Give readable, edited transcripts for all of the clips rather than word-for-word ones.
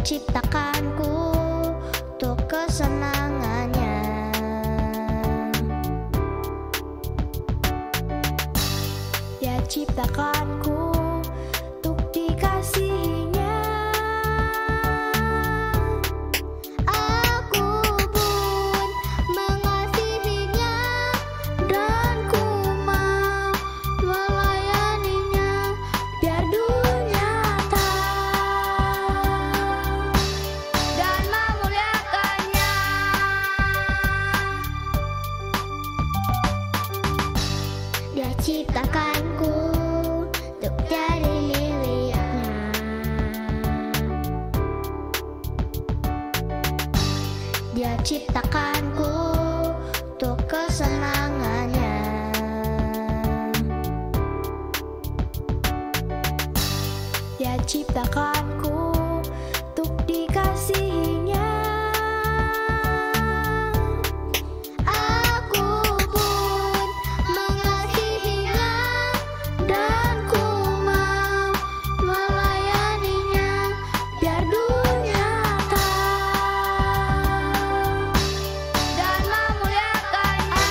ciptakanku untuk kesenangannya. Dia ciptakanku untuk dikasihinya. Aku pun mengasihinya dan ku mau melayaninya biar dunia tahu dan memuliakannya. Dia ciptakanku untuk jadi miliknya. Dia ciptakanku untuk kesenangannya. Dia ciptakanku untuk dikasihinya. Aku pun mengasihinya dan ku mau melayaninya biar dunia tahu dan memuliakannya.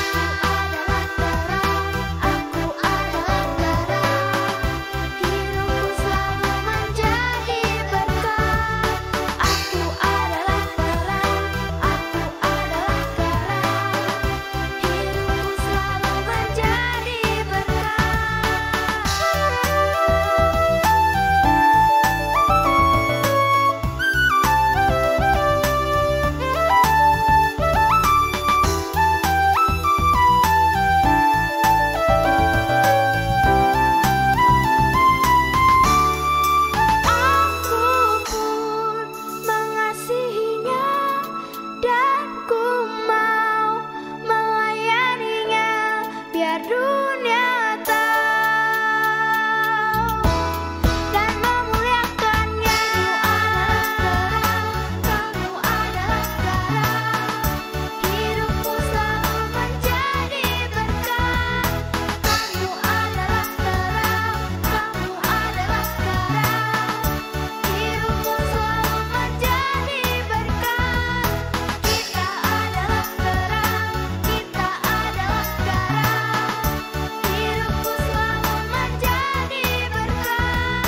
Aku adalah terang, hidupku selalu menjadi berkah. Aku adalah terang, aku adalah terang, hidupku selalu menjadi berkah. Aku pun mengasihinya dan ku mau melayaninya biar dunia tahu dan memuliakannya. Kamu adalah terang, hidupku selalu menjadi berkah. Kamu adalah terang, kamu adalah terang, hidupku selalu menjadi berkah. Kita adalah terang, kita adalah terang, hidupku selalu menjadi berkah.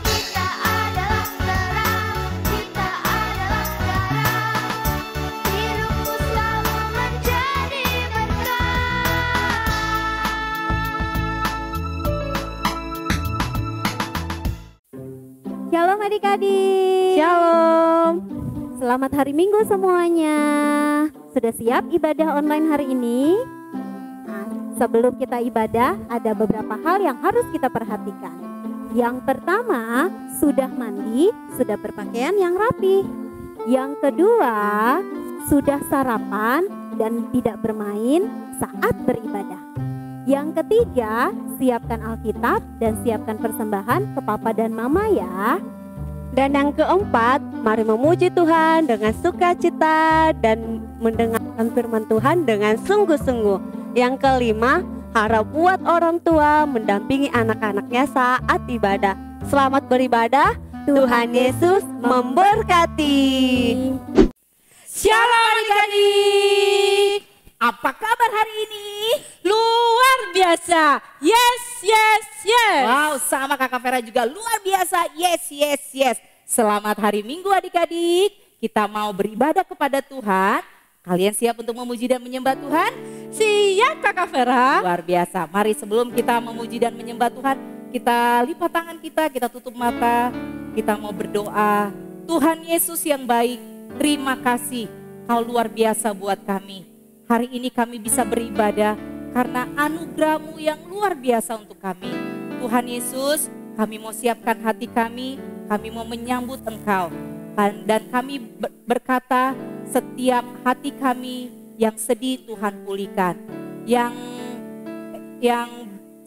Kita adalah terang, kita adalah terang, hidupku selalu menjadi Shalom adik-adik. Shalom. Selamat hari Minggu semuanya. Sudah siap ibadah online hari ini? Nah, sebelum kita ibadah, ada beberapa hal yang harus kita perhatikan. Yang pertama, sudah mandi, sudah berpakaian yang rapi. Yang kedua, sudah sarapan dan tidak bermain saat beribadah. Yang ketiga, siapkan Alkitab dan siapkan persembahan ke Papa dan Mama ya. Dan yang keempat, mari memuji Tuhan dengan sukacita dan mendengarkan firman Tuhan dengan sungguh-sungguh. Yang kelima, harap buat orang tua mendampingi anak-anaknya saat ibadah. Selamat beribadah, Tuhan Yesus memberkati. Shalom adik-adik. Apa kabar hari ini? Luar biasa. Yes, yes, yes. Wow, sama Kakak Vera juga luar biasa. Yes, yes, yes. Selamat hari Minggu adik-adik. Kita mau beribadah kepada Tuhan. Kalian siap untuk memuji dan menyembah Tuhan? Siap Kakak Vera. Luar biasa. Mari sebelum kita memuji dan menyembah Tuhan, kita lipat tangan kita tutup mata. Kita mau berdoa. Tuhan Yesus yang baik, terima kasih. Kau luar biasa buat kami. Hari ini kami bisa beribadah karena anugerah-Mu yang luar biasa untuk kami. Tuhan Yesus, kami mau siapkan hati kami mau menyambut Engkau. Dan kami berkata, setiap hati kami yang sedih Tuhan pulihkan. Yang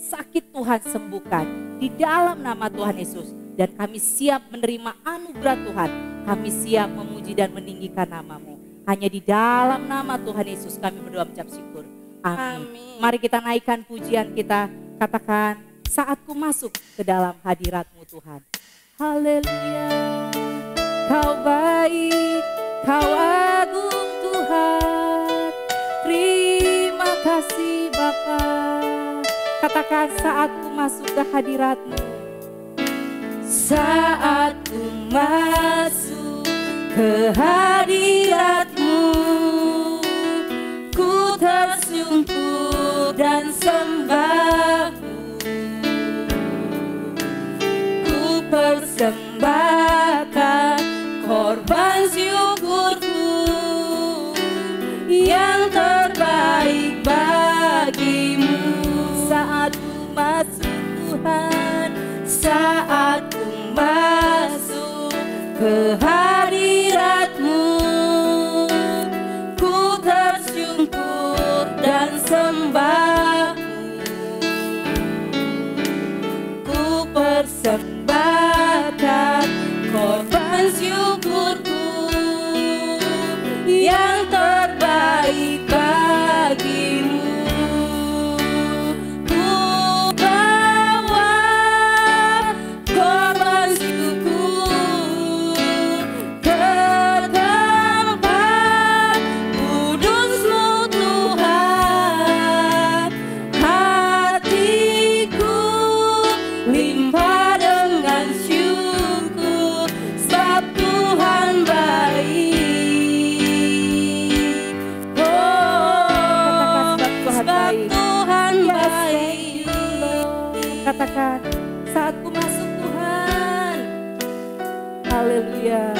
sakit Tuhan sembuhkan. Di dalam nama Tuhan Yesus. Dan kami siap menerima anugerah Tuhan. Kami siap memuji dan meninggikan nama-Mu. Hanya di dalam nama Tuhan Yesus kami berdoa mengucap syukur. Amin. Mari kita naikkan pujian kita. Katakan, saatku masuk ke dalam hadirat-Mu Tuhan. Haleluya. Kau baik, Kau agung Tuhan. Terima kasih Bapa. Katakan saat ku masuk ke hadirat-Mu. Saat ku masuk ke hadirat-Mu, ku tersungkur dan sembah-Mu. Ku persembahkan korban syukurku yang terbaik bagimu. Saat ku masuk Tuhan, saat ku masuk ke hadirat-Mu, ku tersungkur dan sembah-Mu. Ku persembahkan korban syukurku yang terbaik bagimu. Ku bawa korban syukur ke tempat kudus-Mu Tuhan. Hatiku limpah dengan syukur, sebab Tuhan baik. Oh, sebab Tuhan baik. Katakan, saat ku masuk Tuhan. Haleluya.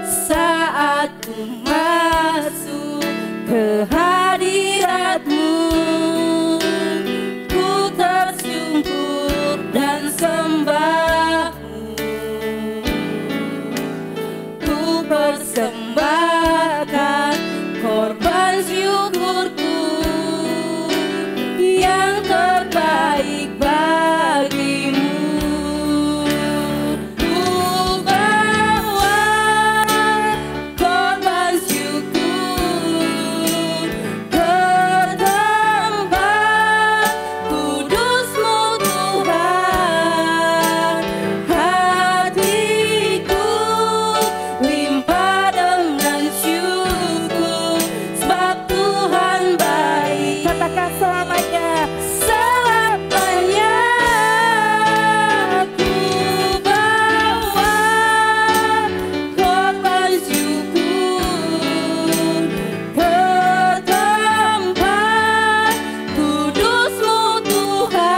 Saat ku masuk ke hadirat-Mu, ku tersungkur dan sembah-Mu. Ku persembahkan korban syukurku yang terbaik bagimu. Ku bawa korban syukur ke tempat kudus-Mu Tuhan. Hatiku limpah dengan syukur, sebab Tuhan baik. Katakan selamanya. Selamanya ku bawa korban syukur ke tempat kudus-Mu Tuhan.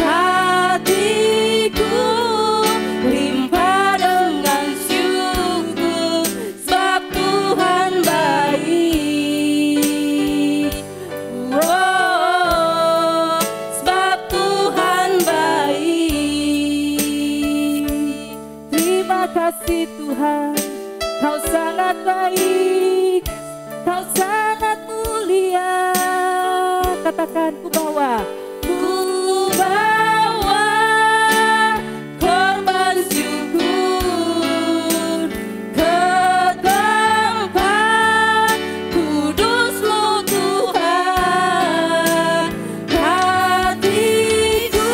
Hatiku limpah dengan syukur, sebab Tuhan baik. Oh, sebab Tuhan baik. Terima kasih Tuhan, Kau sangat baik, Kau sangat mulia. Katakan, ku bawa korban syukur ke tempat kudus-Mu Tuhan. Hatiku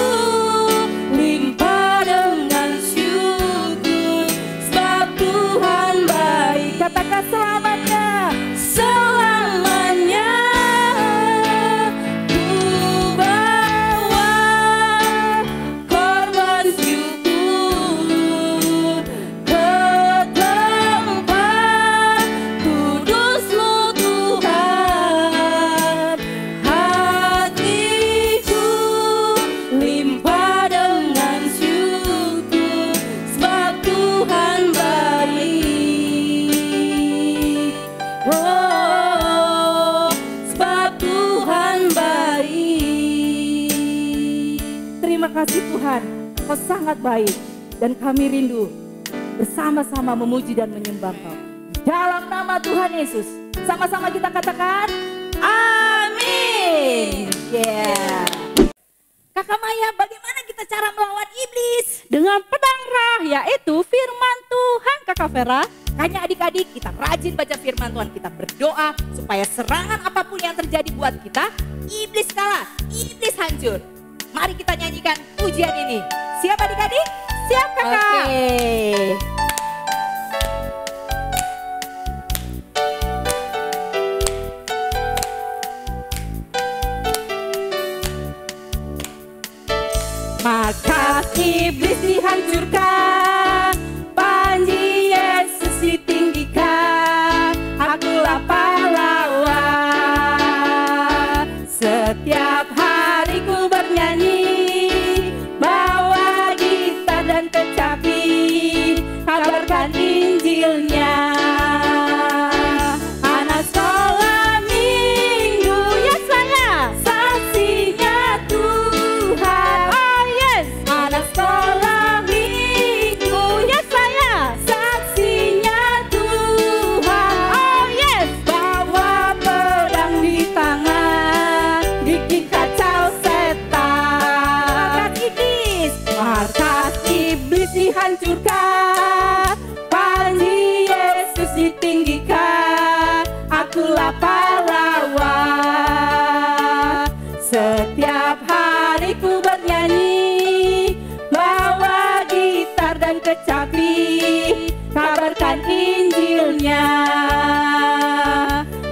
limpah dengan syukur, sebab Tuhan baik. Katakan selamanya. Selamanya ku bawa korban syukur ke tempat kudus-Mu Tuhan. Hatiku limpah dengan syukur, sebab Tuhan baik. Oh, sebab Tuhan baik. Terima kasih Tuhan, Kau sangat baik, dan kami rindu bersama-sama memuji dan menyembah Kau. Dalam nama Tuhan Yesus, sama-sama kita katakan, amin. Yeah. Kakak Maya, bagaimana kita cara melawan iblis? Dengan pedang rah, yaitu firman Tuhan, Kakak Vera. Makanya adik-adik, kita rajin baca firman Tuhan, kita berdoa supaya serangan apapun yang terjadi buat kita, iblis kalah, iblis hancur. Mari kita nyanyikan pujian ini. Siap adik-adik? Siap kakak. Oke. Maka iblis dihancurkan, panji Yesus ditinggikan, akulah pahlawan. Setiap hari ku bernyanyi, bawa gitar dan kecapi, kabarkan Injilnya. Anak sekolah minggu, yes saya, saksinya Tuhan. Oh yes, anak sekolah minggu, yes saya, saksinya Tuhan. Oh yes, bawa pedang di tangan, bikin kacau setan. Markas iblis dihancurkan, panji Yesus ditinggikan, akulah pahlawan. Setiap hari ku bernyanyi, bawa gitar dan kecapi, kabarkan Injilnya.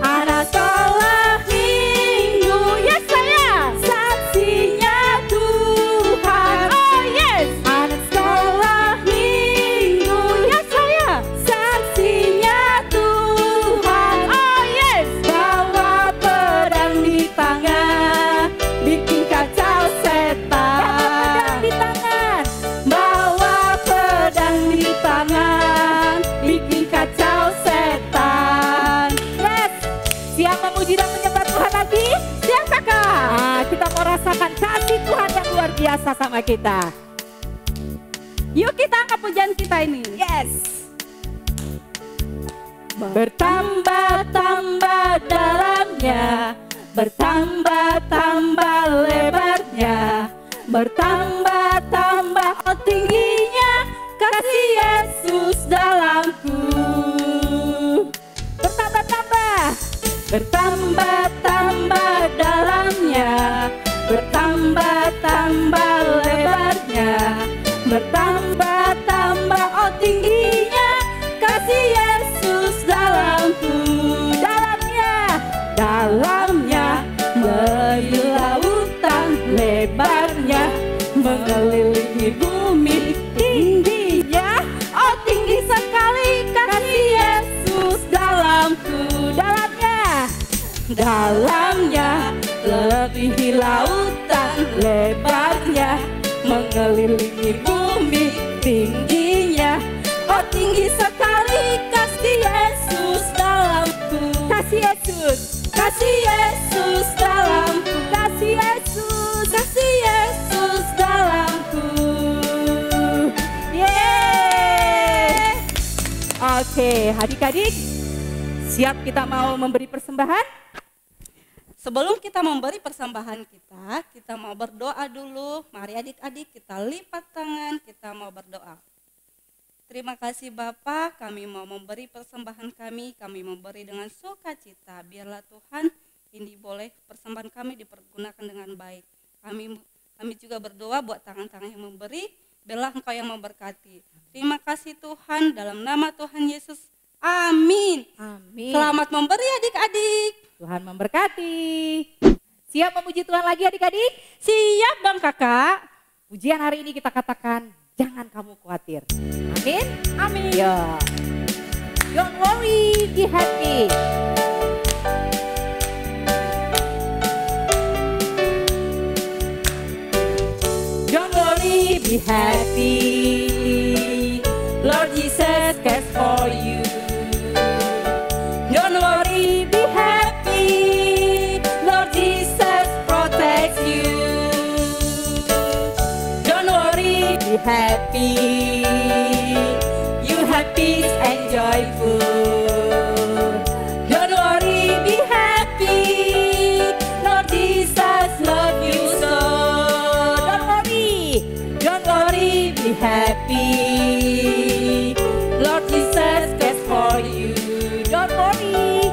Anak sekolah minggu, yes saya, saksinya Tuhan. Oh yes, anak sekolah minggu, yes saya, saksinya Tuhan. Oh yes, bawa pedang di tangan, bikin kacau setan. Di tangan, bawa pedang di tangan, bikin kacau setan. Yes. Siap memuji dan menyembah Tuhan lagi? Siap kakak. Nah, kita mau rasakan kasih Tuhan yang luar biasa sama kita. Yuk kita angkat pujian kita ini. Yes. Bertambah-tambah dalamnya, bertambah-tambah lebarnya, bertambah-tambah tingginya kasih Yesus dalamku. Bertambah-tambah, bertambah-tambah dalamnya, bertambah-tambah lebarnya, bertambah-tambah tingginya kasih Yesus dalamku. Dalamnya melilit lautan, lebarnya mengelilingi bumi, tingginya oh tinggi sekali kasih Yesus dalamku. Dalamnya melebihi lautan, lebarnya mengelilingi bumi, tingginya oh tinggi sekali kasih Yesus dalamku. Kasih Yesus, kasih Yesus dalamku, kasih Yesus dalamku. Yeay. Oke, adik-adik, siap kita mau memberi persembahan? Sebelum kita memberi persembahan kita mau berdoa dulu. Mari adik-adik kita lipat tangan, kita mau berdoa. Terima kasih Bapa, kami mau memberi persembahan kami memberi dengan sukacita. Biarlah Tuhan ini boleh persembahan kami dipergunakan dengan baik. Kami juga berdoa buat tangan-tangan yang memberi, biarlah Engkau yang memberkati. Terima kasih Tuhan, dalam nama Tuhan Yesus. Amin. Amin. Selamat memberi adik-adik. Tuhan memberkati. Siap memuji Tuhan lagi adik-adik? Siap dong kakak. Pujian hari ini kita katakan, jangan kamu khawatir. Amin? Amin. Ya. Don't worry, be happy. Don't worry, be happy. Lord Jesus cares for you. Don't worry, be happy. Lord Jesus protects you. Don't worry, be happy. You have peace and joyful. Don't worry, be happy. Lord Jesus love you so. Don't worry, be happy. Lord Jesus cares for you. Don't worry,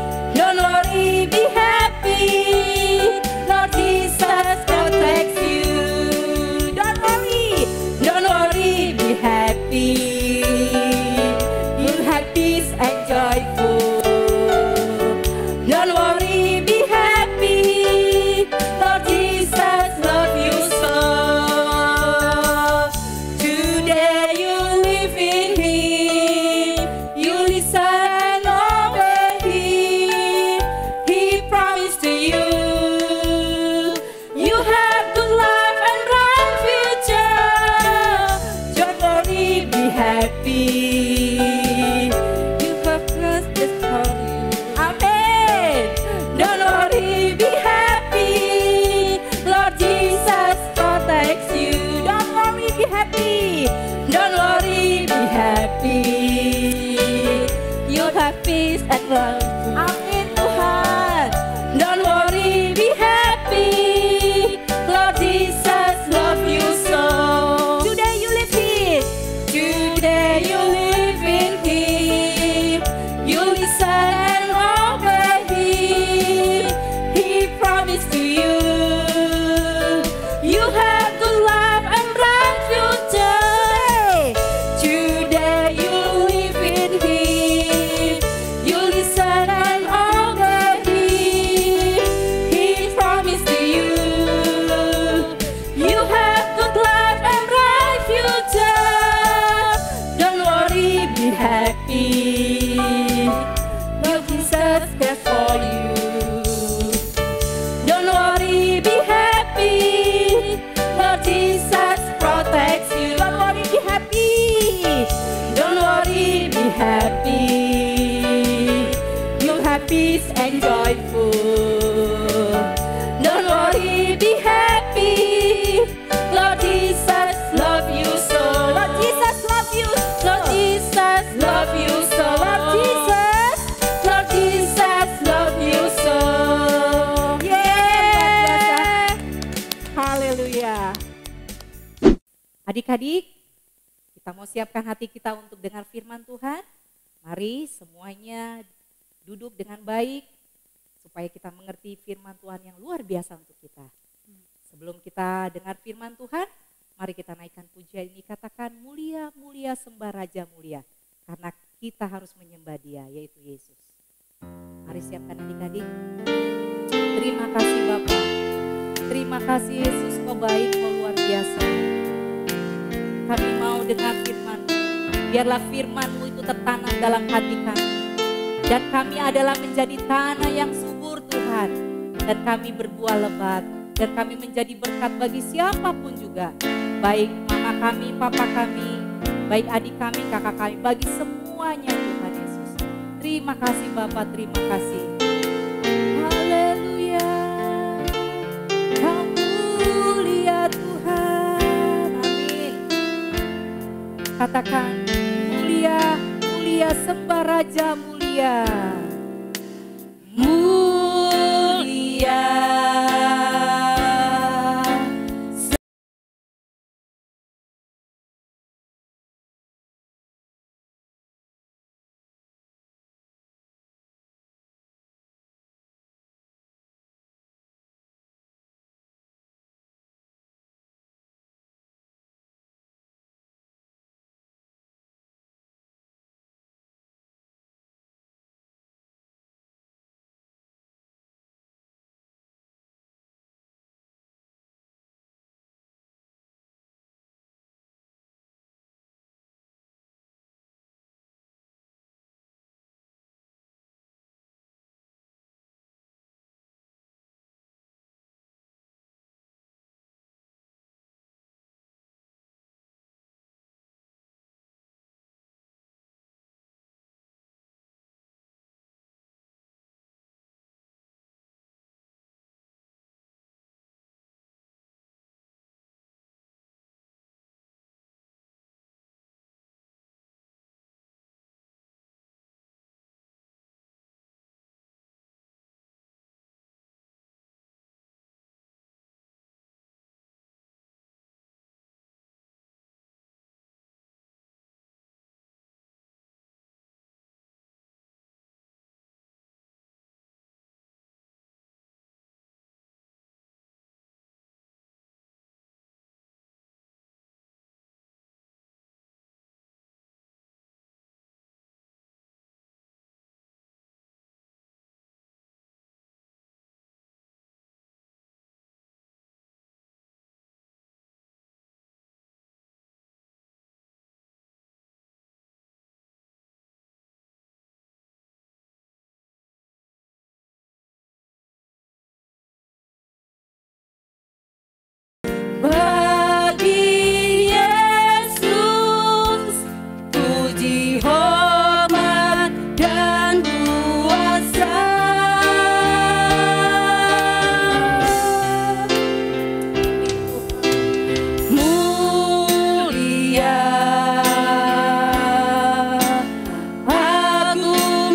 be happy. Lord Jesus protects you. Don't worry, be happy. life. Amin Tuhan. Don't worry, be happy. Lord Jesus love you so. Today you live in. Today you live in Him. You listen and obey Him. He promised to you. You have good life and bright future. Today you live in Him. You listen and obey Him. He promised to you. You have good life and bright future. Don't worry, be happy. Lord Jesus cares for you. Don't worry, be happy. Lord Jesus protects you. Don't worry, be happy. Don't worry, be happy. You have peace and joyful. Don't worry, be happy. Lord Jesus love you so. Lord Jesus love you. Lord Jesus love you so. Lord Jesus. Lord Jesus love you so. Yeah. Haleluya. Adik-adik, kita mau siapkan hati kita untuk dengar firman Tuhan. Mari semuanya duduk dengan baik supaya kita mengerti firman Tuhan yang luar biasa untuk kita. Sebelum kita dengar firman Tuhan, mari kita naikkan pujian ini, katakan mulia, mulia, sembah Raja mulia. Karena kita harus menyembah Dia, yaitu Yesus. Mari siapkan adik-adik. Terima kasih Bapa. Terima kasih Yesus, Kau baik, Kau luar biasa. Kami mau dengar firman-Mu. Biarlah firman-Mu itu tertanam dalam hati kami. Dan kami adalah menjadi tanah yang subur Tuhan. Dan kami berbuah lebat. Dan kami menjadi berkat bagi siapapun juga. Baik mama kami, papa kami, baik adik kami, kakak kami, bagi semuanya Tuhan Yesus. Terima kasih Bapa, terima kasih. Haleluya. Kau mulia Tuhan. Amin. Katakan mulia, mulia, sembah Raja mulia. Mulia.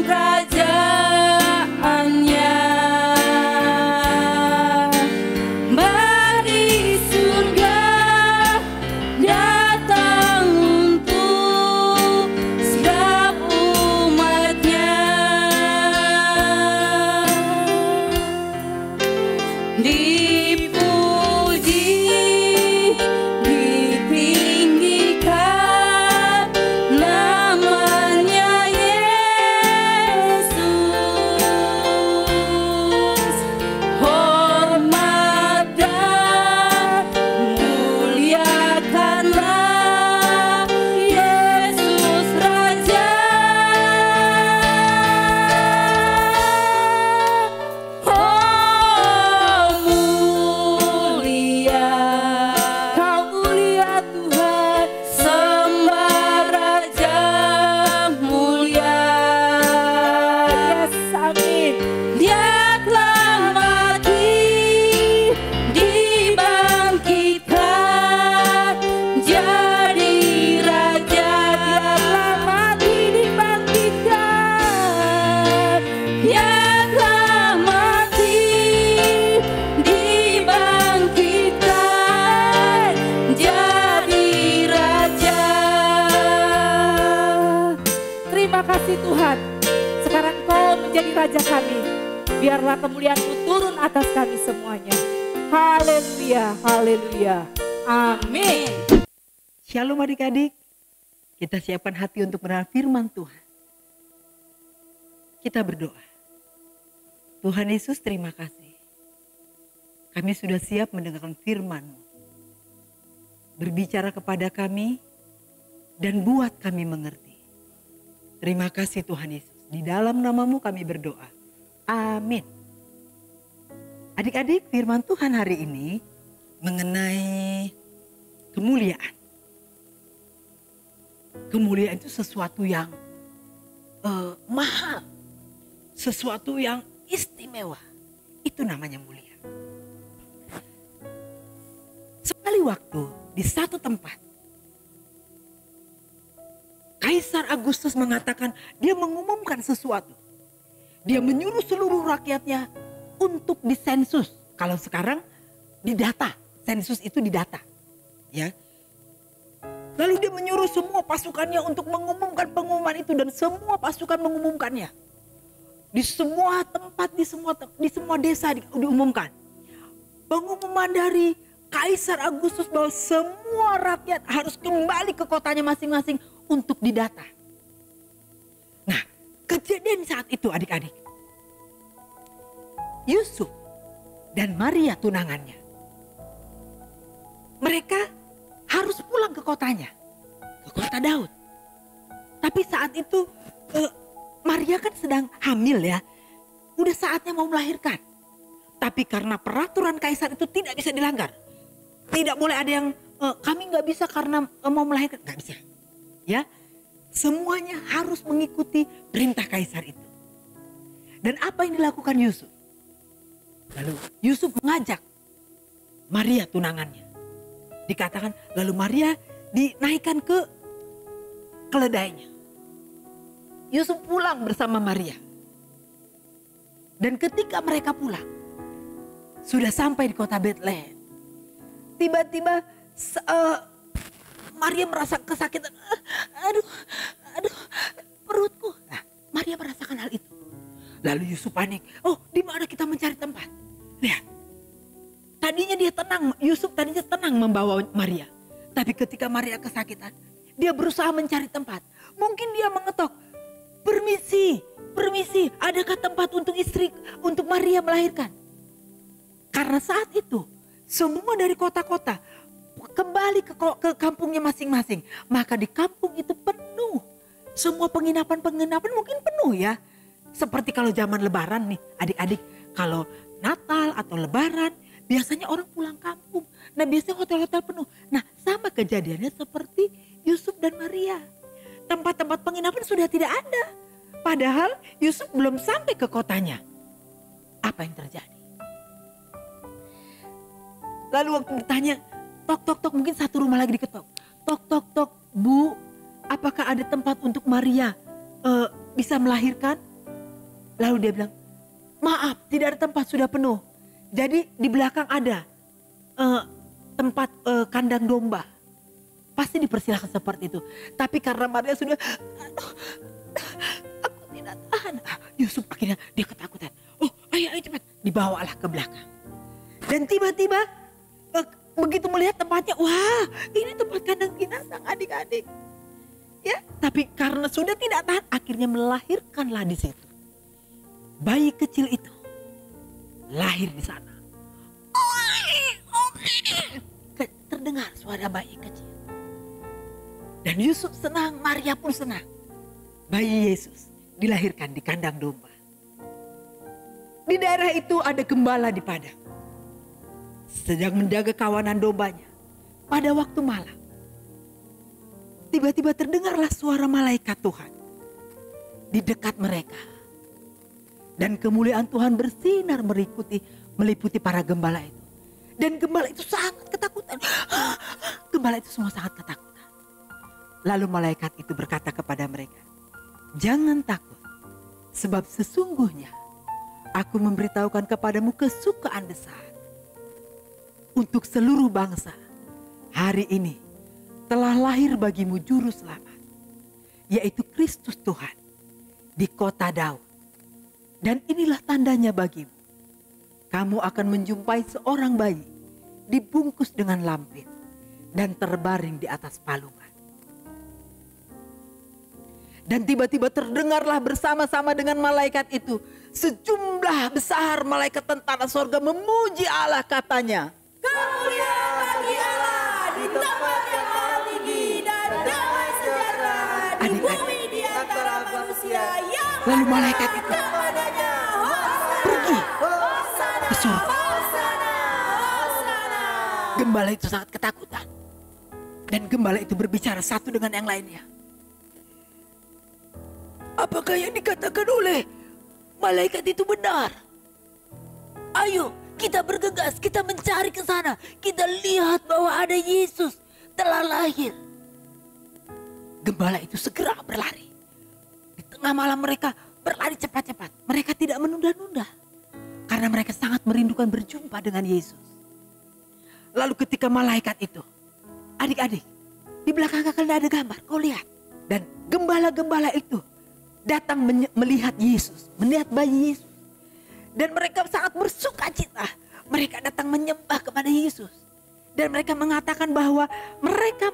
Raja wajah kami. Biarlah kemuliaan-Mu turun atas kami semuanya. Haleluya, haleluya. Amin. Shalom adik-adik, kita siapkan hati untuk mendengar firman Tuhan. Kita berdoa. Tuhan Yesus, terima kasih. Kami sudah siap mendengarkan firman-Mu. Berbicara kepada kami dan buat kami mengerti. Terima kasih Tuhan Yesus. Di dalam nama-Mu kami berdoa. Amin. Adik-adik, firman Tuhan hari ini mengenai kemuliaan. Kemuliaan itu sesuatu yang mahal. Sesuatu yang istimewa. Itu namanya mulia. Sekali waktu di satu tempat, Kaisar Agustus mengatakan dia mengumumkan sesuatu. Dia menyuruh seluruh rakyatnya untuk disensus. Kalau sekarang didata. Sensus itu didata. Ya. Lalu dia menyuruh semua pasukannya untuk mengumumkan pengumuman itu dan semua pasukan mengumumkannya. Di semua tempat, di semua desa diumumkan. Pengumuman dari Kaisar Agustus bahwa semua rakyat harus kembali ke kotanya masing-masing untuk didata. Nah, kejadian saat itu adik-adik. Yusuf dan Maria tunangannya. Mereka harus pulang ke kotanya, ke kota Daud. Tapi saat itu Maria kan sedang hamil ya. Udah saatnya mau melahirkan. Tapi karena peraturan kaisar itu tidak bisa dilanggar. Tidak boleh ada yang kami nggak bisa karena mau melahirkan. Nggak bisa. Ya, semuanya harus mengikuti perintah kaisar itu. Dan apa yang dilakukan Yusuf? Lalu Yusuf mengajak Maria tunangannya. Dikatakan lalu Maria dinaikkan ke keledainya. Yusuf pulang bersama Maria. Dan ketika mereka pulang, sudah sampai di kota Betlehem. Tiba-tiba Maria merasa kesakitan. Aduh, perutku. Nah, Maria merasakan hal itu. Lalu Yusuf panik. Oh, di mana kita mencari tempat? Lihat. Tadinya dia tenang, Yusuf tadinya tenang membawa Maria. Tapi ketika Maria kesakitan, dia berusaha mencari tempat. Mungkin dia mengetok, permisi, adakah tempat untuk Maria melahirkan? Karena saat itu, semua dari kota-kota kembali ke kampungnya masing-masing. Maka di kampung itu penuh. Semua penginapan mungkin penuh ya. Seperti kalau zaman lebaran nih adik-adik, kalau Natal atau lebaran, biasanya orang pulang kampung. Nah biasanya hotel-hotel penuh. Nah sama kejadiannya seperti Yusuf dan Maria. Tempat-tempat penginapan sudah tidak ada. Padahal Yusuf belum sampai ke kotanya. Apa yang terjadi? Lalu waktu ditanya, tok, mungkin satu rumah lagi diketok. Tok, Bu, apakah ada tempat untuk Maria bisa melahirkan? Lalu dia bilang, maaf tidak ada tempat, sudah penuh. Jadi di belakang ada tempat kandang domba. Pasti dipersilakan seperti itu. Tapi karena Maria sudah, aku tidak tahan. Yusuf akhirnya dia ketakutan. Oh ayo cepat, dibawalah ke belakang. Dan tiba-tiba begitu melihat tempatnya, wah ini tempat kandang binatang adik-adik. Ya, tapi karena sudah tidak tahan, akhirnya melahirkanlah di situ. Bayi kecil itu lahir di sana. Terdengar suara bayi kecil. Dan Yusuf senang, Maria pun senang. Bayi Yesus dilahirkan di kandang domba. Di daerah itu ada gembala di padang. Sedang menjaga kawanan dombanya. Pada waktu malam. Tiba-tiba terdengarlah suara malaikat Tuhan. Di dekat mereka. Dan kemuliaan Tuhan bersinar meliputi para gembala itu. Dan gembala itu sangat ketakutan. Gembala itu semua sangat ketakutan. Lalu malaikat itu berkata kepada mereka, jangan takut, sebab sesungguhnya aku memberitahukan kepadamu kesukaan besar. Untuk seluruh bangsa, hari ini telah lahir bagimu juru selamat, yaitu Kristus Tuhan di kota Daud. Dan inilah tandanya bagimu. Kamu akan menjumpai seorang bayi dibungkus dengan lampin dan terbaring di atas palungan. Dan tiba-tiba terdengarlah bersama-sama dengan malaikat itu sejumlah besar malaikat tentara sorga memuji Allah, katanya, Kemuliaan bagi Allah di tempat yang maha tinggi dan damai sejahtera di Adik-adik. bumi di antara manusia yang Lalu malaikat itu kepadanya. pergi ke surga. Hosana, Hosana. Gembala itu sangat ketakutan. Dan gembala itu berbicara satu dengan yang lainnya. Apakah yang dikatakan oleh malaikat itu benar? Ayo kita bergegas, kita mencari ke sana. Kita lihat bahwa ada Yesus telah lahir. Gembala itu segera berlari. Di tengah malam mereka berlari cepat-cepat. Mereka tidak menunda-nunda. Karena mereka sangat merindukan berjumpa dengan Yesus. Lalu ketika malaikat itu, adik-adik, di belakang kalian ada gambar, kau lihat. Dan gembala-gembala itu datang melihat Yesus, melihat bayi Yesus. Dan mereka sangat bersuka cita. Mereka datang menyembah kepada Yesus. Dan mereka mengatakan bahwa mereka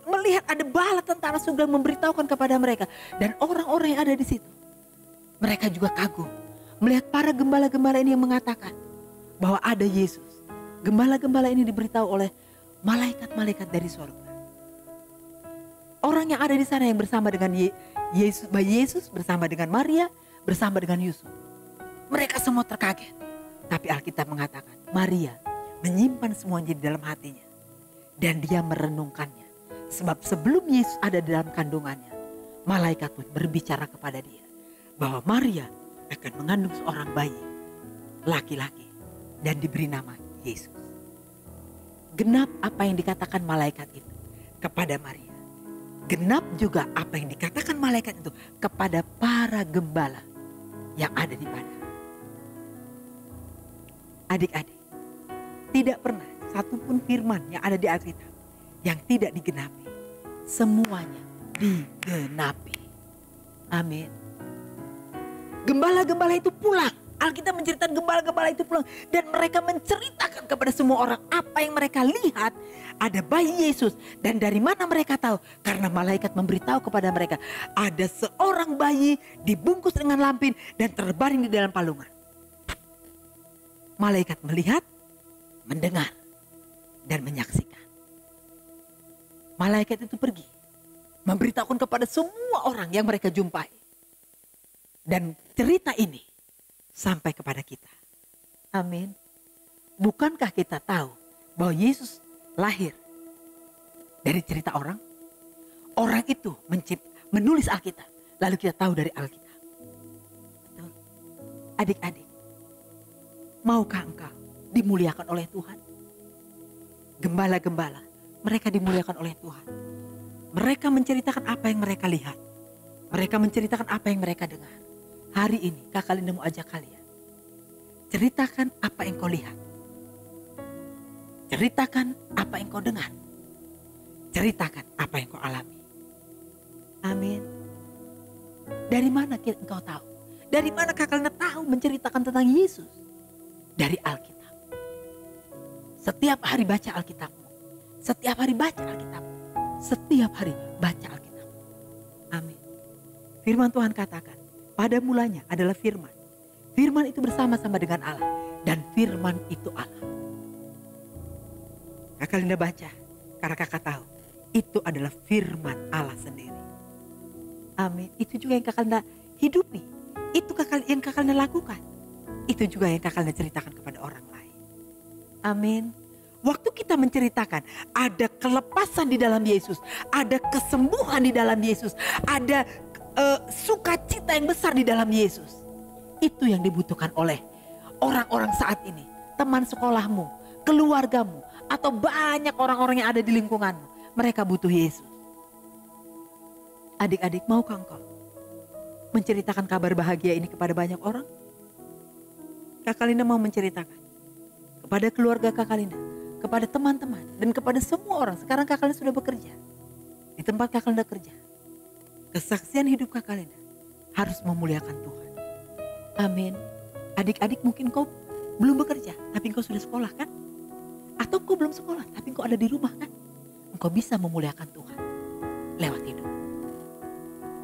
melihat ada bala tentara surga memberitahukan kepada mereka. Dan orang-orang yang ada di situ, mereka juga kagum melihat para gembala-gembala ini yang mengatakan bahwa ada Yesus. Gembala-gembala ini diberitahu oleh malaikat-malaikat dari surga. Orang yang ada di sana yang bersama dengan Yesus, bayi Yesus bersama dengan Maria, bersama dengan Yusuf. Mereka semua terkaget. Tapi Alkitab mengatakan Maria menyimpan semuanya di dalam hatinya. Dan dia merenungkannya. Sebab sebelum Yesus ada di dalam kandungannya, malaikat pun berbicara kepada dia bahwa Maria akan mengandung seorang bayi, laki-laki, dan diberi nama Yesus. Genap apa yang dikatakan malaikat itu kepada Maria. Genap juga apa yang dikatakan malaikat itu kepada para gembala yang ada di padang. Adik-adik, tidak pernah satupun firman yang ada di Alkitab yang tidak digenapi. Semuanya digenapi. Amin. Gembala-gembala itu pulang. Alkitab menceritakan gembala-gembala itu pulang. Dan mereka menceritakan kepada semua orang apa yang mereka lihat. Ada bayi Yesus. Dan dari mana mereka tahu? Karena malaikat memberitahu kepada mereka. Ada seorang bayi dibungkus dengan lampin dan terbaring di dalam palungan. Malaikat melihat, mendengar, dan menyaksikan. Malaikat itu pergi. Memberitahukan kepada semua orang yang mereka jumpai. Dan cerita ini sampai kepada kita. Amin. Bukankah kita tahu bahwa Yesus lahir dari cerita orang? Orang itu menulis Alkitab. Lalu kita tahu dari Alkitab. Betul. Adik-adik, maukah engkau dimuliakan oleh Tuhan? Gembala-gembala, mereka dimuliakan oleh Tuhan. Mereka menceritakan apa yang mereka lihat. Mereka menceritakan apa yang mereka dengar. Hari ini Kakak Linda mau ajak kalian. Ceritakan apa yang kau lihat. Ceritakan apa yang kau dengar. Ceritakan apa yang kau alami. Amin. Dari mana engkau tahu? Dari mana Kakak Linda tahu menceritakan tentang Yesus? Dari Alkitab. Setiap hari baca Alkitabmu. Setiap hari baca Alkitabmu. Setiap hari baca Alkitabmu. Amin. Firman Tuhan katakan, pada mulanya adalah firman. Firman itu bersama-sama dengan Allah. Dan firman itu Allah. Kakak Linda baca, karena kakak tahu. Itu adalah firman Allah sendiri. Amin. Itu juga yang Kakak Linda hidupi. Itu yang Kakak Linda lakukan. Itu juga yang Kakak Linda ceritakan kepada orang lain. Amin. Waktu kita menceritakan ada kelepasan di dalam Yesus. Ada kesembuhan di dalam Yesus. Ada sukacita yang besar di dalam Yesus. Itu yang dibutuhkan oleh orang-orang saat ini. Teman sekolahmu, keluargamu, atau banyak orang-orang yang ada di lingkunganmu. Mereka butuh Yesus. Adik-adik, maukah engkau menceritakan kabar bahagia ini kepada banyak orang? Kakak Linda mau menceritakan kepada keluarga Kakak Linda, kepada teman-teman, dan kepada semua orang. Sekarang Kakak Linda sudah bekerja di tempat Kakak Linda kerja. Kesaksian hidup Kakak Linda harus memuliakan Tuhan. Amin. Adik-adik mungkin kau belum bekerja, tapi engkau sudah sekolah kan? Atau engkau belum sekolah, tapi engkau ada di rumah kan? Engkau bisa memuliakan Tuhan lewat hidup.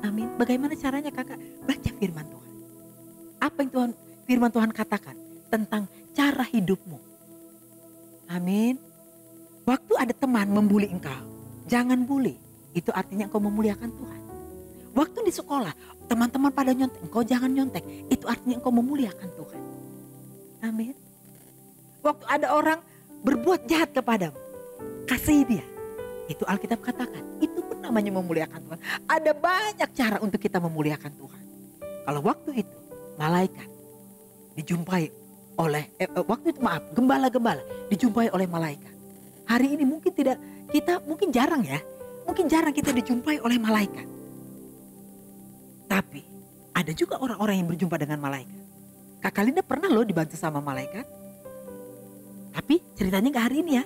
Amin. Bagaimana caranya kakak? Baca firman Tuhan. Apa yang firman Tuhan katakan tentang cara hidupmu? Amin. Waktu ada teman membuli engkau, jangan bully. Itu artinya engkau memuliakan Tuhan. Waktu di sekolah, teman-teman pada nyontek, engkau jangan nyontek. Itu artinya engkau memuliakan Tuhan. Amin. Waktu ada orang berbuat jahat kepadamu, kasihi dia. Itu Alkitab katakan, itu pun namanya memuliakan Tuhan. Ada banyak cara untuk kita memuliakan Tuhan. Kalau waktu itu, malaikat dijumpai oleh, gembala-gembala dijumpai oleh malaikat. Hari ini mungkin tidak, kita mungkin jarang ya. Mungkin jarang kita dijumpai oleh malaikat. Tapi ada juga orang-orang yang berjumpa dengan malaikat. Kakak Linda pernah loh dibantu sama malaikat. Tapi ceritanya gak hari ini ya.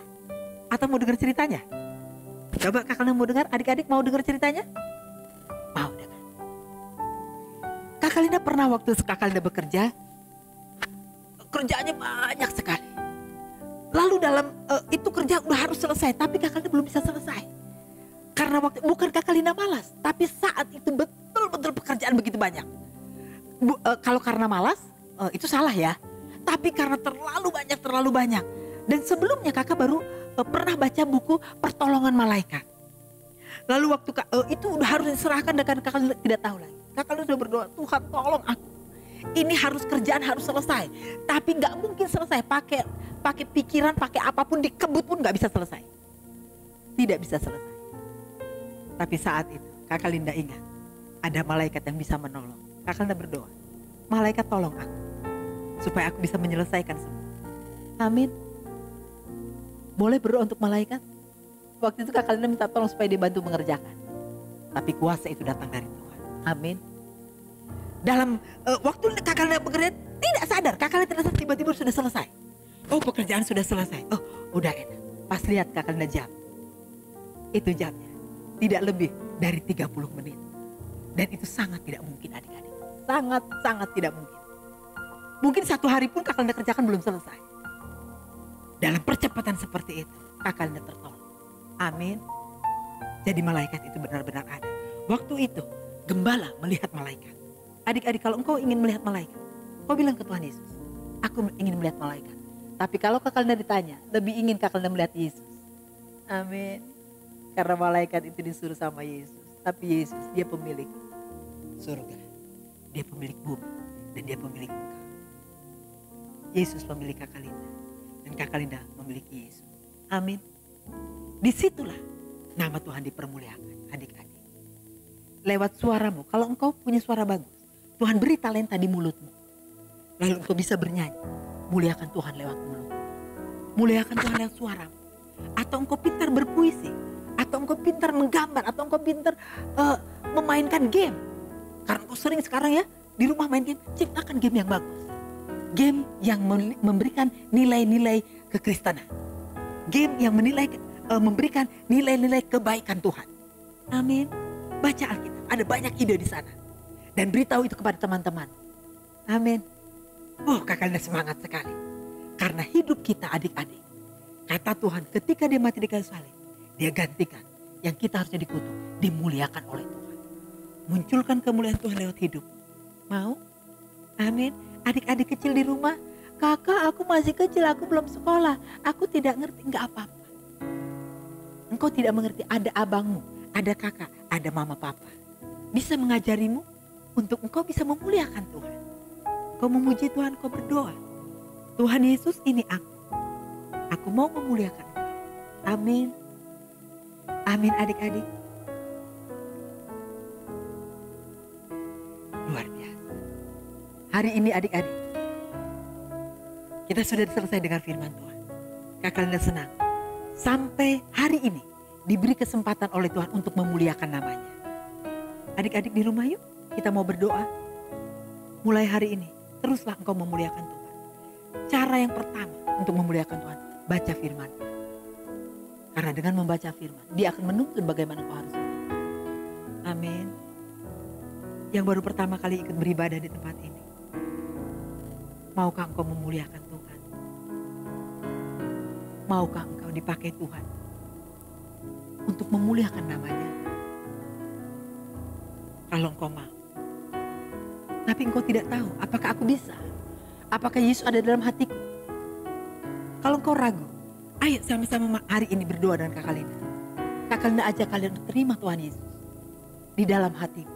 Atau mau dengar ceritanya? Coba kakak Linda mau dengar, adik-adik mau dengar ceritanya? Mau dengar. Kakak Linda pernah waktu kakak Linda bekerja, kerjaannya banyak sekali. Lalu dalam itu kerja udah harus selesai, tapi kakak Linda belum bisa selesai. Karena bukan kakak Linda malas, tapi saat itu betul-betul pekerjaan begitu banyak. Kalau karena malas, itu salah ya. Tapi karena terlalu banyak. Dan sebelumnya kakak baru pernah baca buku Pertolongan Malaikat. Lalu waktu itu udah harus diserahkan dan kakak Linda tidak tahu lagi. Kakak Linda sudah berdoa, Tuhan tolong aku. Ini kerjaan harus selesai. Tapi gak mungkin selesai pakai pikiran, pakai apapun, dikebut pun gak bisa selesai. Tidak bisa selesai. Tapi saat itu kakak Linda ingat ada malaikat yang bisa menolong. Kakak Linda berdoa, malaikat tolong aku supaya aku bisa menyelesaikan semua. Amin. Boleh berdoa untuk malaikat? Waktu itu kakak Linda minta tolong supaya dia bantu mengerjakan. Tapi kuasa itu datang dari Tuhan. Amin. Dalam waktu kakak Linda bekerja tidak sadar, kakak Linda terasa tiba-tiba sudah selesai. Oh, pekerjaan sudah selesai. Oh, udah enak. Pas lihat kakak Linda jam. Itu jamnya. Tidak lebih dari 30 menit. Dan itu sangat tidak mungkin adik-adik. Sangat tidak mungkin. Mungkin satu hari pun kakak Linda kerjakan belum selesai. Dalam percepatan seperti itu, kakak Linda tertolong. Amin. Jadi malaikat itu benar-benar ada. Waktu itu, gembala melihat malaikat. Adik-adik, kalau engkau ingin melihat malaikat, kau bilang ke Tuhan Yesus, aku ingin melihat malaikat. Tapi kalau kakak Linda ditanya, lebih ingin kakak Linda melihat Yesus. Amin. Karena malaikat itu disuruh sama Yesus. Tapi Yesus, dia pemilik surga. Dia pemilik bumi. Dan dia pemilik engkau. Yesus pemilik kakak Linda. Dan kakak Linda memiliki Yesus. Amin. Disitulah nama Tuhan dipermuliakan, adik-adik. Lewat suaramu, kalau engkau punya suara bagus, Tuhan beri talenta di mulutmu. Lalu engkau bisa bernyanyi. Muliakan Tuhan lewat mulut. Muliakan Tuhan lewat suaramu. Atau engkau pintar berpuisi. Atau engkau pintar menggambar, atau engkau pintar memainkan game. Karena engkau sering sekarang ya di rumah main game, ciptakan game yang bagus. Game yang memberikan nilai-nilai kekristenan. Game yang memberikan nilai-nilai kebaikan Tuhan. Amin. Baca Alkitab, ada banyak ide di sana. Dan beritahu itu kepada teman-teman. Amin. Oh, kakak Linda semangat sekali. Karena hidup kita adik-adik, kata Tuhan ketika dia mati di kayu salib, dia gantikan yang kita harusnya dikutuk, dimuliakan oleh Tuhan. Munculkan kemuliaan Tuhan lewat hidup. Mau? Amin. Adik-adik kecil di rumah, kakak aku masih kecil, aku belum sekolah, aku tidak ngerti, enggak apa-apa. Engkau tidak mengerti, ada abangmu, ada kakak, ada mama papa. Bisa mengajarimu untuk engkau bisa memuliakan Tuhan. Kau memuji Tuhan, kau berdoa. Tuhan Yesus, ini aku mau memuliakan Engkau. Amin. Amin adik-adik. Luar biasa. Hari ini adik-adik, kita sudah selesai dengan firman Tuhan. Kakak Linda senang. Sampai hari ini diberi kesempatan oleh Tuhan untuk memuliakan namanya. Adik-adik di rumah yuk, kita mau berdoa. Mulai hari ini, teruslah engkau memuliakan Tuhan. Cara yang pertama untuk memuliakan Tuhan, baca firman. Karena dengan membaca firman, dia akan menuntun bagaimana kau harus hidup. Amin. yang baru pertama kali ikut beribadah di tempat ini. Maukah engkau memuliakan Tuhan? Maukah engkau dipakai Tuhan untuk memuliakan namanya? Kalau engkau mau. Tapi engkau tidak tahu apakah aku bisa? Apakah Yesus ada dalam hatiku? Kalau engkau ragu, ayo sama-sama hari ini berdoa dengan Kakak Linda. Kakak Linda ajak kalian untuk terima Tuhan Yesus di dalam hatimu.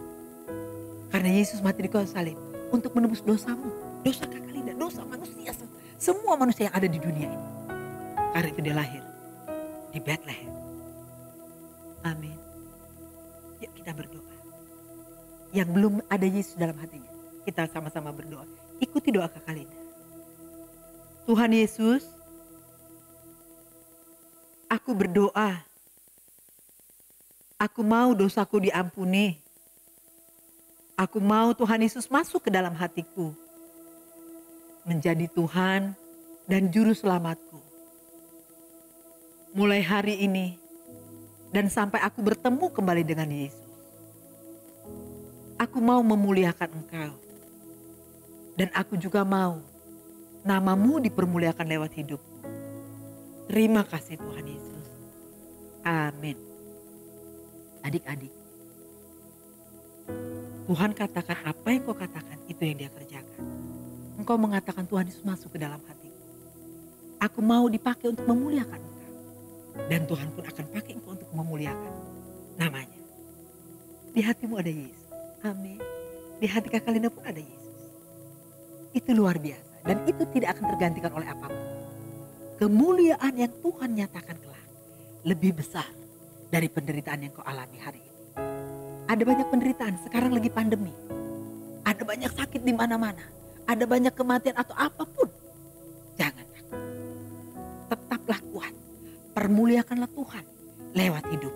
Karena Yesus mati di kayu salib untuk menebus dosamu, dosa Kakak Linda, dosa manusia, semua manusia yang ada di dunia ini. Karena itu dia lahir di Bethlehem. Amin. Yuk kita berdoa. Yang belum ada Yesus dalam hatinya, kita sama-sama berdoa. Ikuti doa Kakak Linda. Tuhan Yesus, aku berdoa. Aku mau dosaku diampuni. Aku mau Tuhan Yesus masuk ke dalam hatiku. Menjadi Tuhan dan Juru Selamatku. Mulai hari ini dan sampai aku bertemu kembali dengan Yesus. Aku mau memuliakan Engkau. Dan aku juga mau namamu dipermuliakan lewat hidupku. Terima kasih Tuhan Yesus. Amin. Adik-adik, Tuhan katakan apa yang kau katakan, itu yang dia kerjakan. Engkau mengatakan Tuhan Yesus masuk ke dalam hatiku. Aku mau dipakai untuk memuliakan Engkau. Dan Tuhan pun akan pakai engkau untuk memuliakan namanya. Di hatimu ada Yesus. Amin. Di hati Kakak Linda pun ada Yesus. Itu luar biasa. Dan itu tidak akan tergantikan oleh apapun. Kemuliaan yang Tuhan nyatakan kelak lebih besar dari penderitaan yang kau alami hari ini. Ada banyak penderitaan, sekarang lagi pandemi. Ada banyak sakit di mana-mana. Ada banyak kematian atau apapun. Jangan takut. Tetaplah kuat. Permuliakanlah Tuhan lewat hidup.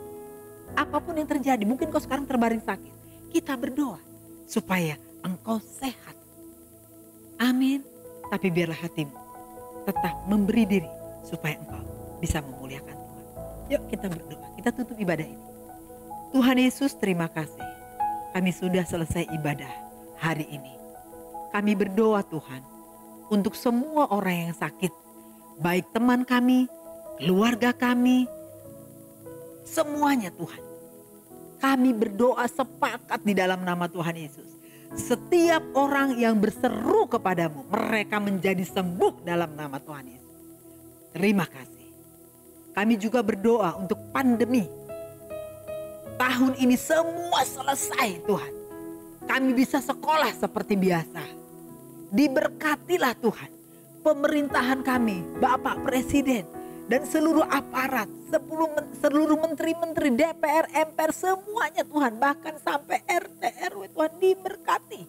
Apapun yang terjadi, mungkin kau sekarang terbaring sakit. Kita berdoa supaya engkau sehat. Amin. Tapi biarlah hatimu tetap memberi diri supaya engkau bisa memuliakan Tuhan. Yuk kita berdoa, kita tutup ibadah ini. Tuhan Yesus, terima kasih. Kami sudah selesai ibadah hari ini. Kami berdoa Tuhan untuk semua orang yang sakit. Baik teman kami, keluarga kami, semuanya Tuhan. Kami berdoa sepakat di dalam nama Tuhan Yesus. Setiap orang yang berseru kepadamu, mereka menjadi sembuh dalam nama Tuhan Yesus. Terima kasih. Kami juga berdoa untuk pandemi. Tahun ini semua selesai Tuhan. Kami bisa sekolah seperti biasa. Diberkatilah Tuhan. Pemerintahan kami, Bapak Presiden, dan seluruh aparat, seluruh menteri-menteri, DPR, MPR, semuanya Tuhan. Bahkan sampai RT, RW Tuhan diberkati.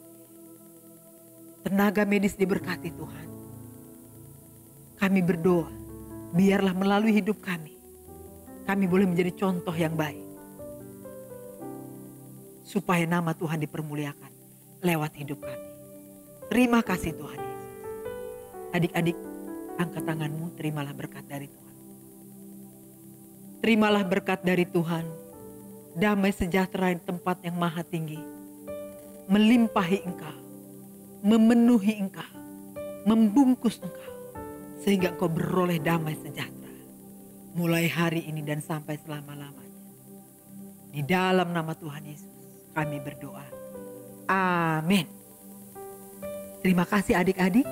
Tenaga medis diberkati Tuhan. Kami berdoa, biarlah melalui hidup kami boleh menjadi contoh yang baik. Supaya nama Tuhan dipermuliakan lewat hidup kami. Terima kasih Tuhan Yesus. Adik-adik, angkat tanganmu, terimalah berkat dari Tuhan. Terimalah berkat dari Tuhan. Damai sejahtera di tempat yang maha tinggi. Melimpahi engkau. Memenuhi engkau. Membungkus engkau. Sehingga engkau beroleh damai sejahtera. Mulai hari ini dan sampai selama-lamanya. Di dalam nama Tuhan Yesus kami berdoa. Amin. Terima kasih adik-adik.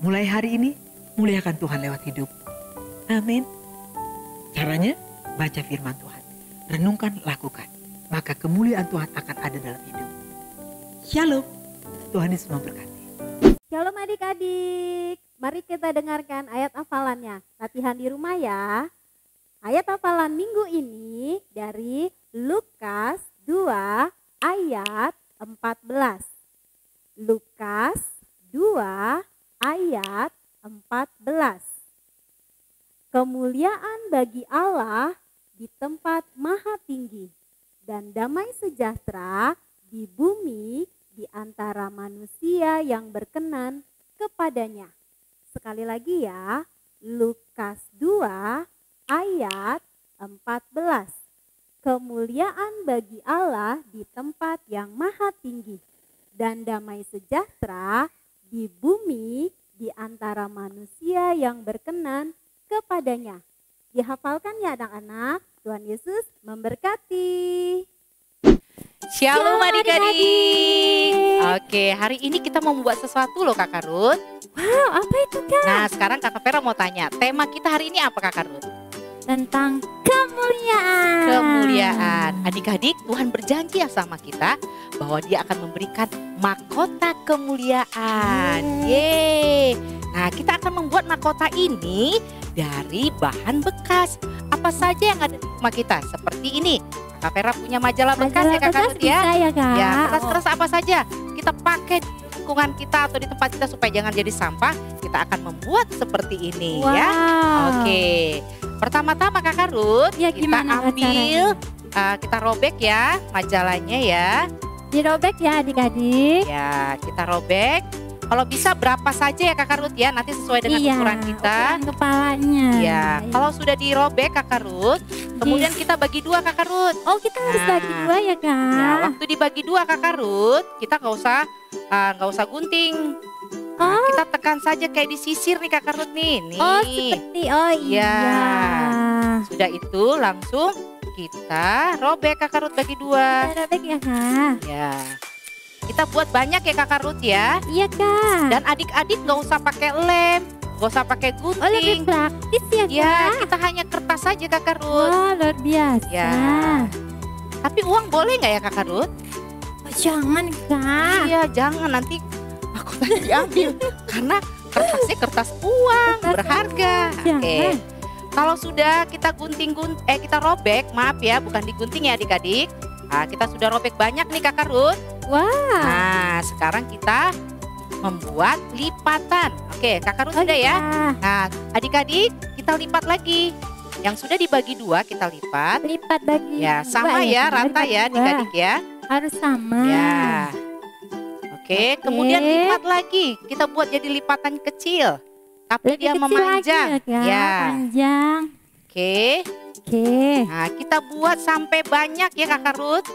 Mulai hari ini muliakan Tuhan lewat hidup. Amin. Caranya baca firman Tuhan. Renungkan, lakukan. Maka kemuliaan Tuhan akan ada dalam hidup. Shalom. Tuhan Yesus memberkati. Shalom adik-adik. Mari kita dengarkan ayat hafalannya. Latihan di rumah ya. Ayat hafalan minggu ini dari Lukas 2 ayat 14. Lukas 2 ayat 14. Kemuliaan bagi Allah di tempat maha tinggi dan damai sejahtera di bumi di antara manusia yang berkenan kepadanya. Sekali lagi ya, Lukas 2 ayat 14. kemuliaan bagi Allah di tempat yang maha tinggi, dan damai sejahtera di bumi di antara manusia yang berkenan kepadanya. Dihafalkan ya anak-anak. Tuhan Yesus memberkati. Shalom Shalom adik-adik. Oke, hari ini kita mau membuat sesuatu loh Kakak Ruth. Wow, apa itu Kak? Nah, sekarang Kakak Vera mau tanya, tema kita hari ini apa Kakak Ruth? Tentang kemuliaan. Kemuliaan. Adik-adik, Tuhan berjanji ya sama kita bahwa Dia akan memberikan mahkota kemuliaan. Yeay. Nah, kita akan membuat mahkota ini dari bahan bekas. Apa saja yang ada di rumah kita? Seperti ini. Kak Vera punya majalah bekas ya Kakak Ruth ya? Bisa ya Kak? Ya, kertas-kertas apa saja kita pakai di lingkungan kita atau di tempat kita supaya jangan jadi sampah. Kita akan membuat seperti ini ya. Oke. Pertama-tama Kakak Ruth, Ya, kita gimana ambil, kita robek ya majalahnya ya. Dirobek ya adik-adik. Ya, kita robek. Kalau bisa berapa saja ya Kakak Ruth ya, nanti sesuai dengan ukuran kita. Ukuran kepalanya. Ya, kalau sudah dirobek Kakak Ruth, kemudian kita bagi dua Kakak Ruth. Oh, kita harus Nah. bagi dua ya Kak? Ya, waktu dibagi dua Kakak Ruth, kita nggak usah gunting. Nah, Oh. kita tekan saja kayak disisir nih Kakak Ruth nih. Nih. Oh, seperti iya. Sudah itu langsung kita robek Kakak Ruth bagi dua. Kita robek ya Kak? Ya. Kita buat banyak ya Kakak Ruth ya. Iya Kak. Dan adik-adik nggak usah pakai lem, nggak usah pakai Oh, lebih gunting. praktis ya Kak? Ya, kita hanya kertas saja Kakak Ruth. Wah, luar biasa. Ya. Tapi uang boleh nggak ya Kakak Ruth? Oh, jangan Kak. Iya, jangan nanti aku tadi diambil karena kertasnya kertas uang Kertas berharga. Jangan. Oke. Kalau sudah kita kita robek, maaf ya, bukan digunting ya adik-adik. Nah, kita sudah robek banyak nih Kakak Ruth. Wah. Nah, sekarang kita membuat lipatan. Oke, Kakak Ruth sudah ya. Nah, adik-adik kita lipat lagi. Yang sudah dibagi dua kita lipat. Lipat bagi Ya, dua sama ya, Kak? rata Lipat ya dua. adik-adik ya. Harus sama. Ya. Oke, kemudian lipat lagi. Kita buat jadi lipatan kecil. Tapi Lebih dia kecil memanjang. lagi ya Kak? Ya. Panjang. Oke. Oke. Nah, kita buat sampai banyak ya Kakak Ruth.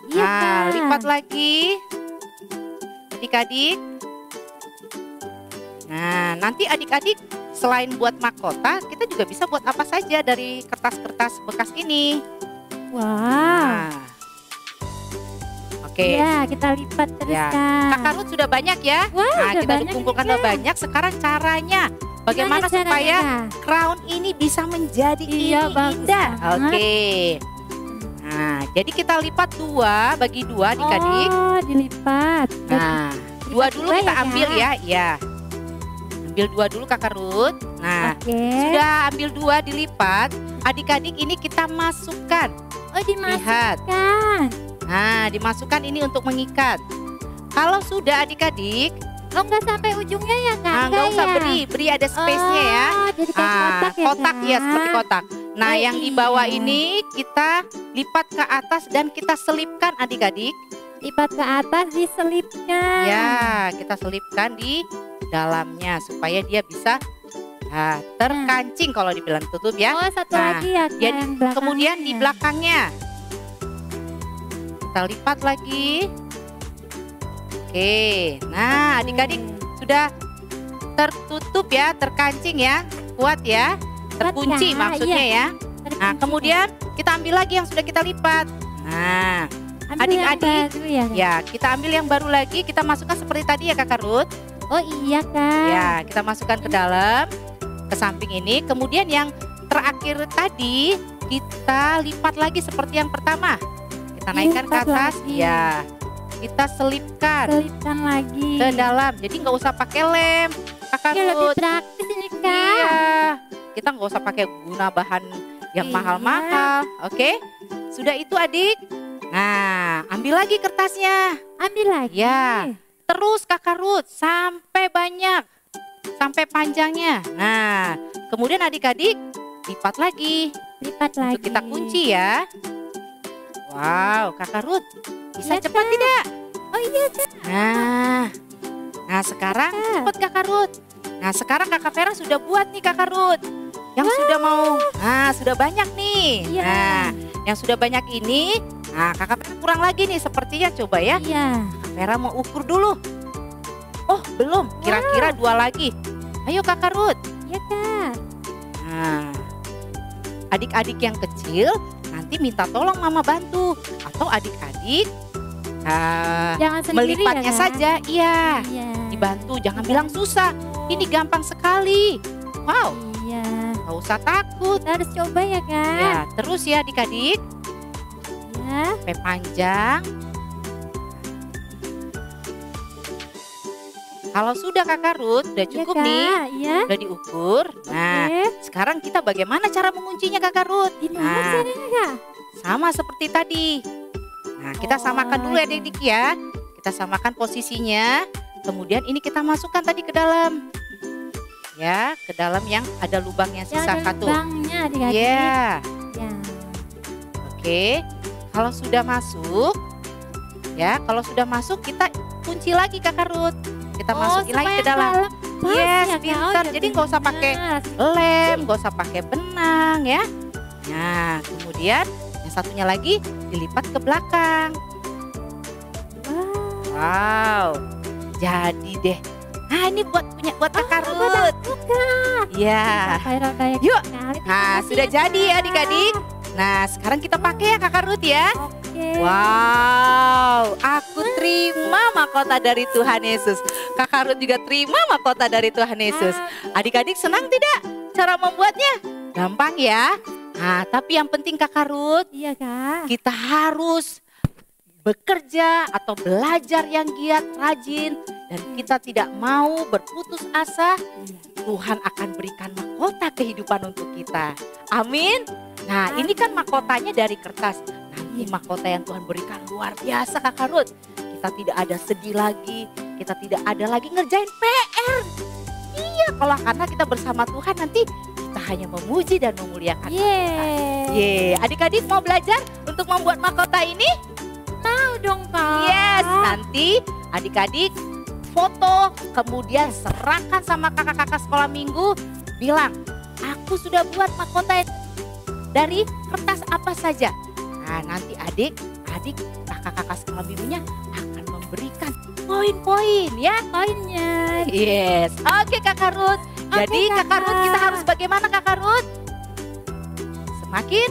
Iya Nah, Kak. lipat lagi. Adik-adik. Nah, nanti adik-adik selain buat mahkota, kita juga bisa buat apa saja dari kertas-kertas bekas ini. Wah. Nah. Oke. Ya, kita lipat terus Ya. Kak. Kakak Ruth sudah banyak ya. Wah, Nah, udah kita banyak kumpulkan nih, udah Kak. banyak. Sekarang caranya bagaimana Gimana caranya, supaya Kak? crown ini bisa menjadi Iya, bagus indah. banget. Oke. Nah, jadi kita lipat dua, bagi dua adik-adik. Oh, dilipat. Nah, dua dulu dua kita ya, ambil Kak? ya. Ya. Ambil dua dulu Kakak Ruth. Nah, Oke. sudah ambil dua dilipat. Adik-adik ini kita masukkan. Oh, Lihat. dimasukkan. Nah, dimasukkan ini untuk mengikat. Kalau sudah adik-adik, Oh, nggak sampai ujungnya ya Kak? nah nggak usah ya? beri ada space-nya ya. Oh, jadi kayak Ah, kotak ya kotak Kak? ya seperti kotak. Nah, Oh, yang di bawah iya. ini kita lipat ke atas dan kita selipkan adik-adik. Lipat ke atas, diselipkan. Ya, kita selipkan di dalamnya supaya dia bisa terkancing kalau dibilang tutup ya. Oh, satu Nah, lagi ya Kak, jadi yang belakangnya. kemudian di belakangnya kita lipat lagi. Oke, nah adik-adik sudah tertutup ya, terkancing ya, kuat ya, terkunci Kak, maksudnya iya. ya. Nah, Terkunci. kemudian kita ambil lagi yang sudah kita lipat. Nah, Ambil yang adik-adik, baru ya Kak? ya kita ambil yang baru lagi, kita masukkan seperti tadi ya Kakak Ruth. Oh iya Kak. Ya, kita masukkan ke dalam, ke samping ini. Kemudian yang terakhir tadi kita lipat lagi seperti yang pertama. Kita naikkan ke Lipat atas, lagi. ya. Kita selipkan Selipkan lagi. ke dalam. Jadi nggak usah pakai lem, Kakak Ya, lebih Ruth. praktis ini Kak. Iya, kita nggak usah pakai guna bahan yang Iya. mahal-mahal. Oke, sudah itu adik. Nah, ambil lagi kertasnya. Ambil lagi. Ya, terus Kakak Ruth sampai banyak, sampai panjangnya. Nah, kemudian adik-adik lipat lagi Lipat lagi. untuk kita kunci ya. Wow, Kakak Ruth bisa Ya, cepat Kak. tidak? Oh iya Kak. Nah sekarang Kak. cepat Kakak Ruth. Nah sekarang Kakak Vera sudah buat nih Kakak Ruth. yang sudah mau. Nah, sudah banyak nih. Iya. Nah, yang sudah banyak ini, nah Kakak Vera kurang lagi nih sepertinya, coba ya. Iya. Kakak Vera mau ukur dulu. Oh, belum. Kira-kira 2 lagi. Ayo Kakak Ruth. Iya Kak. Nah, adik-adik yang kecil nanti minta tolong mama bantu. Atau adik-adik Jangan sendiri melipatnya ya Kak. saja. Iya, Iya. dibantu. Jangan bilang susah. Ini gampang sekali. Wow, Iya. gak usah takut. Kita harus coba ya Kak. Ya, terus ya adik-adik. Ya. Sampai panjang. Kalau sudah Kakak Ruth, udah cukup Iya, nih. Kak. Iya. Udah diukur. Nah, Oke. sekarang kita bagaimana cara menguncinya Kakak Ruth? Gimana Nah, caranya Kak? sama seperti tadi. Nah, kita samakan dulu ya iya. adik-adik ya. Kita samakan posisinya. Kemudian ini kita masukkan tadi ke dalam. Ya, ke dalam yang ada lubangnya Yang sisa ada satu. lubangnya adik-adik. Ya, Ya. oke. Kalau sudah masuk, ya, kalau sudah masuk kita kunci lagi Kakak Ruth. Kita masukin lagi ke dalam. Pas Yes, ya, Kak. pintar. Oh, Jadi nggak usah pakai benar. lem, nggak usah pakai benang ya. Nah, kemudian yang satunya lagi dilipat ke belakang. Wow, jadi deh. Nah, ini buat Kakak Ruth. Iya. Yuk. Nah, sudah jadi ya adik-adik. Nah, sekarang kita pakai ya Kakak Ruth ya. Oke. Wow, aku terima mahkota dari Tuhan Yesus. Kakak Ruth juga terima mahkota dari Tuhan Yesus. Adik-adik senang tidak cara membuatnya? Gampang ya. Nah, tapi yang penting Kakak Ruth, Iya Kak. kita harus bekerja atau belajar yang giat, rajin, dan kita tidak mau berputus asa. Tuhan akan berikan mahkota kehidupan untuk kita. Amin. Nah, ini kan mahkotanya dari kertas. Nanti mahkota yang Tuhan berikan luar biasa Kakak Ruth. Kita tidak ada sedih lagi, kita tidak ada lagi ngerjain PR. Iya, kalau karena kita bersama Tuhan nanti kita hanya memuji dan memuliakan Tuhan. Yeay. Adik-adik mau belajar untuk membuat mahkota ini? Mau dong Kak. Yes, nanti adik-adik foto, kemudian serahkan sama kakak-kakak sekolah minggu, bilang, aku sudah buat mahkota dari kertas apa saja. Nah, nanti adik, kakak-kakak sekolah minggunya akan memberikan poin-poin ya. Poinnya. Yes, oke Kakak Ruth. Jadi Kakak. Kakak Ruth kita harus bagaimana Kakak Ruth? Semakin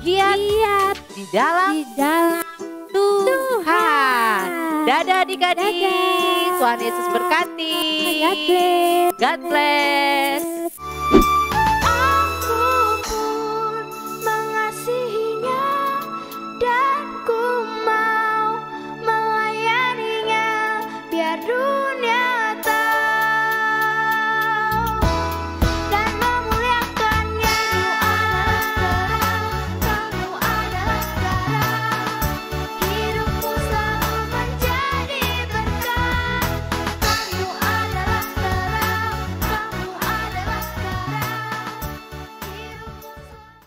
giat Lihat di dalam di dalam Tuhan. Dadah adik-adik. Dadah. Tuhan Yesus berkati. God bless. God bless. Aku pun mengasihinya dan ku mau melayaninya biar